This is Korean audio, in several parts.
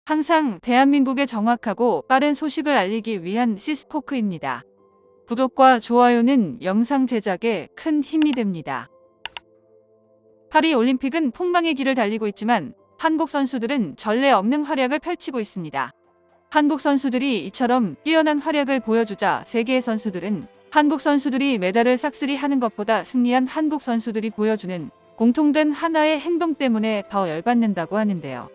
항상 대한민국에 정확하고 빠른 소식을 알리기 위한 시스코크입니다. 구독과 좋아요는 영상 제작에 큰 힘이 됩니다. 파리 올림픽은 폭망의 길을 달리고 있지만 한국 선수들은 전례 없는 활약을 펼치고 있습니다. 한국 선수들이 이처럼 뛰어난 활약을 보여주자 세계의 선수들은 한국 선수들이 메달을 싹쓸이 하는 것보다 승리한 한국 선수들이 보여주는 공통된 하나의 행동 때문에 더 열받는다고 하는데요.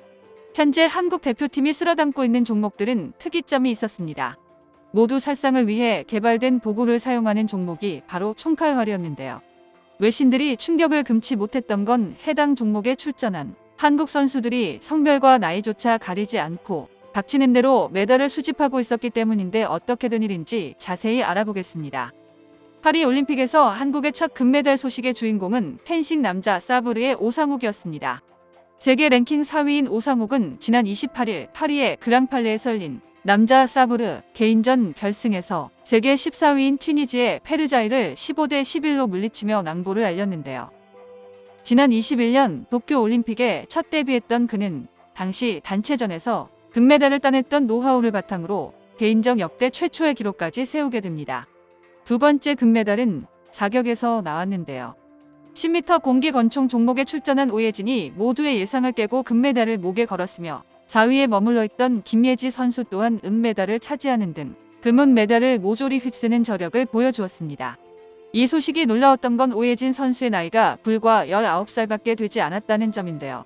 현재 한국 대표팀이 쓸어담고 있는 종목들은 특이점이 있었습니다. 모두 살상을 위해 개발된 도구를 사용하는 종목이 바로 총칼활이었는데요. 외신들이 충격을 금치 못했던 건 해당 종목에 출전한 한국 선수들이 성별과 나이조차 가리지 않고 닥치는 대로 메달을 수집하고 있었기 때문인데 어떻게 된 일인지 자세히 알아보겠습니다. 파리 올림픽에서 한국의 첫 금메달 소식의 주인공은 펜싱 남자 사브르의 오상욱이었습니다. 세계 랭킹 4위인 오상욱은 지난 28일 파리의 그랑팔레에서 열린 남자 사브르 개인전 결승에서 세계 14위인 튀니지의 페르자이를 15대 11로 물리치며 낭보를 알렸는데요. 지난 21년 도쿄올림픽에 첫 데뷔했던 그는 당시 단체전에서 금메달을 따냈던 노하우를 바탕으로 개인전 역대 최초의 기록까지 세우게 됩니다. 두 번째 금메달은 사격에서 나왔는데요. 10m 공기 권총 종목에 출전한 오예진이 모두의 예상을 깨고 금메달을 목에 걸었으며 4위에 머물러 있던 김예지 선수 또한 은메달을 차지하는 등 금은 메달을 모조리 휩쓰는 저력을 보여주었습니다. 이 소식이 놀라웠던 건 오예진 선수의 나이가 불과 19살밖에 되지 않았다는 점인데요.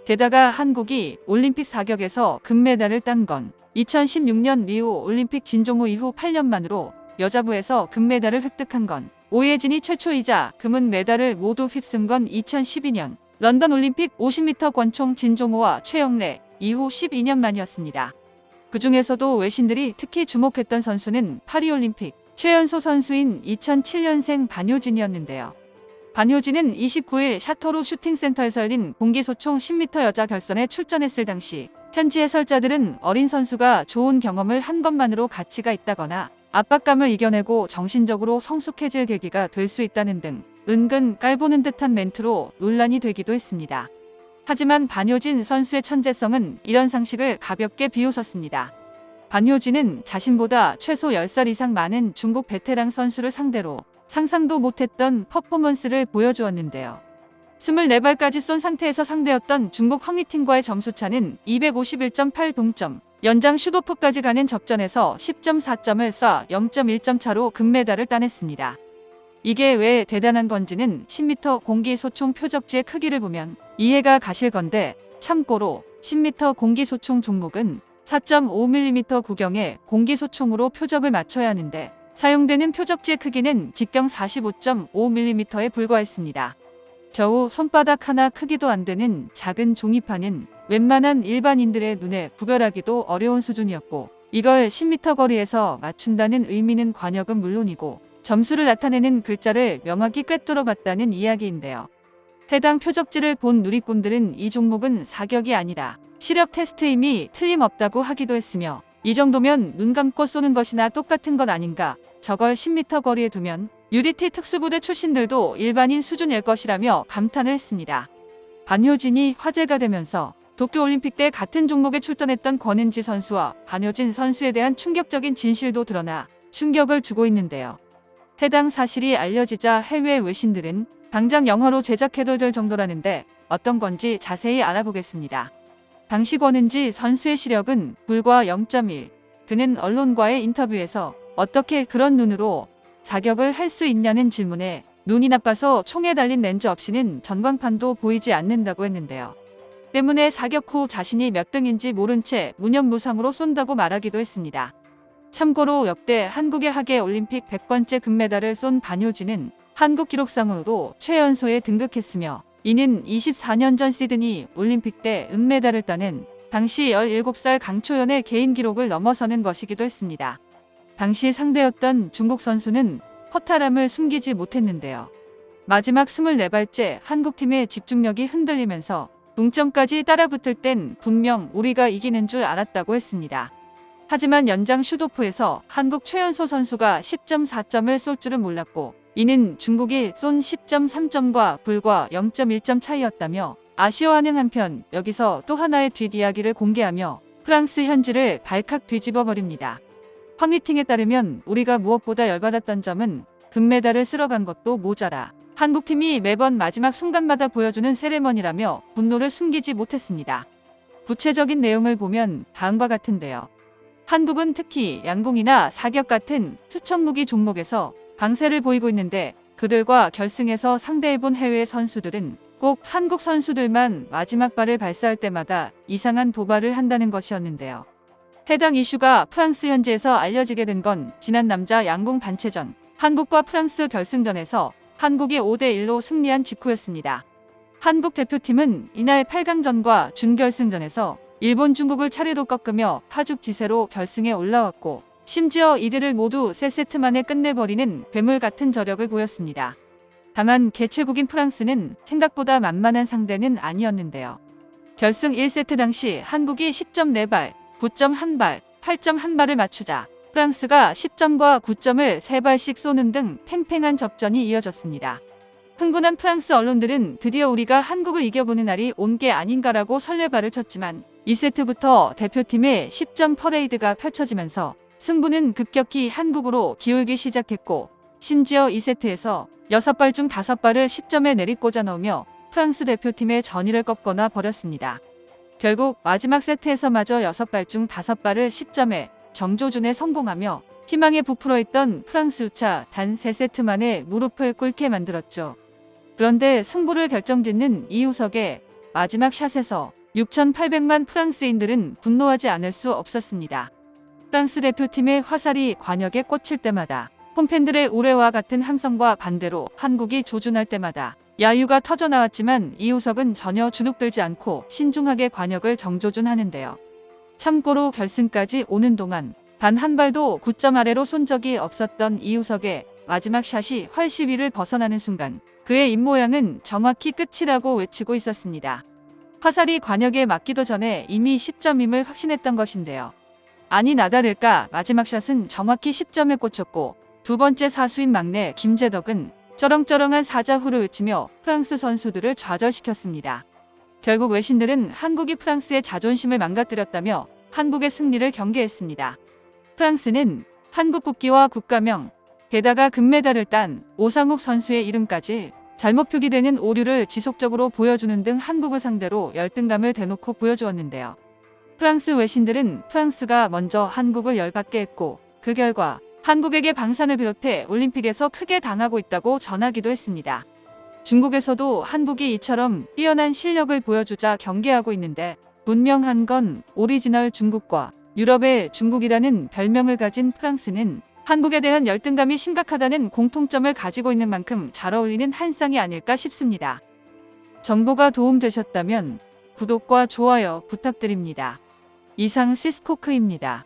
게다가 한국이 올림픽 사격에서 금메달을 딴 건 2016년 리우 올림픽 진종호 이후 8년 만으로 여자부에서 금메달을 획득한 건 오예진이 최초이자 금은 메달을 모두 휩쓴 건 2012년 런던 올림픽 50m 권총 진종호와 최영래 이후 12년 만이었습니다. 그 중에서도 외신들이 특히 주목했던 선수는 파리올림픽 최연소 선수인 2007년생 반효진이었는데요. 반효진은 29일 샤토루 슈팅센터에서 열린 공기소총 10m 여자 결선에 출전했을 당시 현지 해설자들은 어린 선수가 좋은 경험을 한 것만으로 가치가 있다거나 압박감을 이겨내고 정신적으로 성숙해질 계기가 될 수 있다는 등 은근 깔보는 듯한 멘트로 논란이 되기도 했습니다. 하지만 반효진 선수의 천재성은 이런 상식을 가볍게 비웃었습니다. 반효진은 자신보다 최소 10살 이상 많은 중국 베테랑 선수를 상대로 상상도 못했던 퍼포먼스를 보여주었는데요. 24발까지 쏜 상태에서 상대였던 중국 황희팅과의 점수차는 251.8 동점, 연장 슛오프까지 가는 접전에서 10.4점을 쏴 0.1점 차로 금메달을 따냈습니다. 이게 왜 대단한 건지는 10m 공기소총 표적지의 크기를 보면 이해가 가실 건데, 참고로 10m 공기소총 종목은 4.5mm 구경의 공기소총으로 표적을 맞춰야 하는데 사용되는 표적지의 크기는 직경 45.5mm에 불과했습니다. 겨우 손바닥 하나 크기도 안 되는 작은 종이판은 웬만한 일반인들의 눈에 구별하기도 어려운 수준이었고, 이걸 10m 거리에서 맞춘다는 의미는 관역은 물론이고 점수를 나타내는 글자를 명확히 꿰뚫어 봤다는 이야기인데요. 해당 표적지를 본 누리꾼들은 이 종목은 사격이 아니라 시력 테스트임이 틀림없다고 하기도 했으며, 이 정도면 눈 감고 쏘는 것이나 똑같은 것 아닌가, 저걸 10m 거리에 두면 UDT 특수부대 출신들도 일반인 수준일 것이라며 감탄을 했습니다. 반효진이 화제가 되면서 도쿄올림픽 때 같은 종목에 출전했던 권은지 선수와 반효진 선수에 대한 충격적인 진실도 드러나 충격을 주고 있는데요. 해당 사실이 알려지자 해외 외신들은 당장 영화로 제작해도 될 정도라는데 어떤 건지 자세히 알아보겠습니다. 당시 권은지 선수의 시력은 불과 0.1. 그는 언론과의 인터뷰에서 어떻게 그런 눈으로 사격을 할 수 있냐는 질문에 눈이 나빠서 총에 달린 렌즈 없이는 전광판도 보이지 않는다고 했는데요. 때문에 사격 후 자신이 몇 등인지 모른 채 무념무상으로 쏜다고 말하기도 했습니다. 참고로 역대 한국의 하계 올림픽 100번째 금메달을 쏜 반효진은 한국 기록상으로도 최연소에 등극했으며, 이는 24년 전 시드니 올림픽 때 은메달을 따낸 당시 17살 강초연의 개인 기록을 넘어서는 것이기도 했습니다. 당시 상대였던 중국 선수는 허탈함을 숨기지 못했는데요. 마지막 24발째 한국팀의 집중력이 흔들리면서 동점까지 따라붙을 땐 분명 우리가 이기는 줄 알았다고 했습니다. 하지만 연장 슛오프에서 한국 최연소 선수가 10.4점을 쏠 줄은 몰랐고, 이는 중국이 쏜 10.3점과 불과 0.1점 차이였다며 아쉬워하는 한편, 여기서 또 하나의 뒷이야기를 공개하며 프랑스 현지를 발칵 뒤집어 버립니다. 황희팅에 따르면 우리가 무엇보다 열받았던 점은 금메달을 쓸어간 것도 모자라 한국팀이 매번 마지막 순간마다 보여주는 세레머니라며 분노를 숨기지 못했습니다. 구체적인 내용을 보면 다음과 같은데요. 한국은 특히 양궁이나 사격 같은 투척무기 종목에서 강세를 보이고 있는데 그들과 결승에서 상대해본 해외 선수들은 꼭 한국 선수들만 마지막 발을 발사할 때마다 이상한 도발을 한다는 것이었는데요. 해당 이슈가 프랑스 현지에서 알려지게 된 건 지난 남자 양궁 단체전 한국과 프랑스 결승전에서 한국이 5대1로 승리한 직후였습니다. 한국 대표팀은 이날 8강전과 준결승전에서 일본, 중국을 차례로 꺾으며 파죽지세로 결승에 올라왔고 심지어 이들을 모두 3세트 만에 끝내버리는 괴물 같은 저력을 보였습니다. 다만 개최국인 프랑스는 생각보다 만만한 상대는 아니었는데요. 결승 1세트 당시 한국이 10점 4발, 9점 1발, 8점 1발을 맞추자 프랑스가 10점과 9점을 3발씩 쏘는 등 팽팽한 접전이 이어졌습니다. 흥분한 프랑스 언론들은 드디어 우리가 한국을 이겨보는 날이 온 게 아닌가라고 설레발을 쳤지만 2세트부터 대표팀의 10점 퍼레이드가 펼쳐지면서 승부는 급격히 한국으로 기울기 시작했고 심지어 2세트에서 6발 중 5발을 10점에 내리꽂아 넣으며 프랑스 대표팀의 전의를 꺾거나 버렸습니다. 결국 마지막 세트에서마저 6발 중 5발을 10점에 정조준에 성공하며 희망에 부풀어 있던 프랑스 우차 단 3세트 만에 무릎을 꿇게 만들었죠. 그런데 승부를 결정짓는 이우석의 마지막 샷에서 6,800만 프랑스인들은 분노하지 않을 수 없었습니다. 프랑스 대표팀의 화살이 관역에 꽂힐 때마다 홈팬들의 우레와 같은 함성과 반대로 한국이 조준할 때마다 야유가 터져나왔지만 이우석은 전혀 주눅들지 않고 신중하게 관역을 정조준하는데요. 참고로 결승까지 오는 동안 단 한 발도 9점 아래로 쏜 적이 없었던 이우석의 마지막 샷이 활시 위를 벗어나는 순간 그의 입모양은 정확히 끝이라고 외치고 있었습니다. 화살이 관역에 맞기도 전에 이미 10점임을 확신했던 것인데요. 아니나 다를까 마지막 샷은 정확히 10점에 꽂혔고 두 번째 사수인 막내 김재덕은 쩌렁쩌렁한 사자후를 외치며 프랑스 선수들을 좌절시켰습니다. 결국 외신들은 한국이 프랑스의 자존심을 망가뜨렸다며 한국의 승리를 경계했습니다. 프랑스는 한국 국기와 국가명, 게다가 금메달을 딴 오상욱 선수의 이름까지 잘못 표기되는 오류를 지속적으로 보여주는 등 한국을 상대로 열등감을 대놓고 보여주었는데요. 프랑스 외신들은 프랑스가 먼저 한국을 열받게 했고 그 결과 한국에게 방산을 비롯해 올림픽에서 크게 당하고 있다고 전하기도 했습니다. 중국에서도 한국이 이처럼 뛰어난 실력을 보여주자 경계하고 있는데 분명한 건 오리지널 중국과 유럽의 중국이라는 별명을 가진 프랑스는 한국에 대한 열등감이 심각하다는 공통점을 가지고 있는 만큼 잘 어울리는 한 쌍이 아닐까 싶습니다. 정보가 도움되셨다면 구독과 좋아요 부탁드립니다. 이상 시스코크입니다.